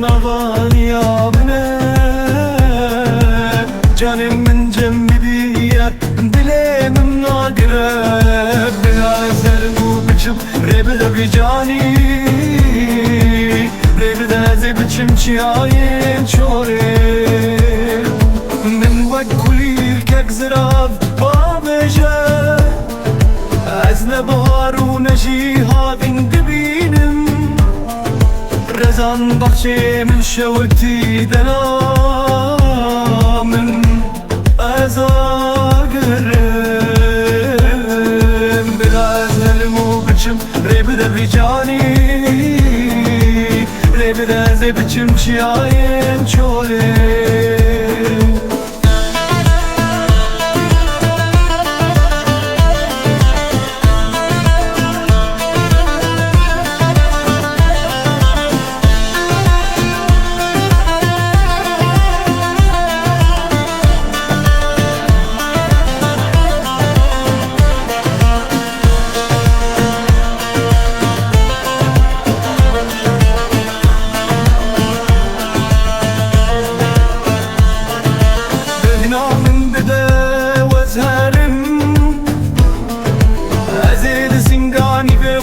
نغاني يا بنا جانم من جنبي دلي من نادرة بلا زرمو بچم ربدا بجاني ربدا زي بچم چياين چوري من وكلي كك زراف بابجا از نبارو نجي هابين دبينم رزان بخشي من شوتي دلامن ازاقرم بلا زلمو بچم ربدا بجاني ربدا زي بچم چياين چوري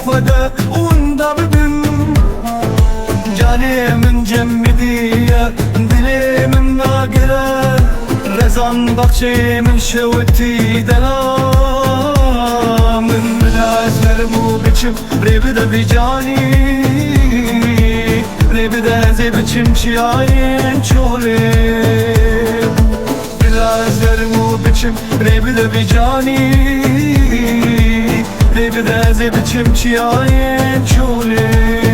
خدا وندا ببن جاني من جمدي دلي من ناقرة رزان بخشي من شوتي دلا من بلاز مرمو بچم ربدا بجاني ربدا زي بچم چياين چولي بلاز مرمو بچم ربدا بجاني ربدا زي بچم چياين چولي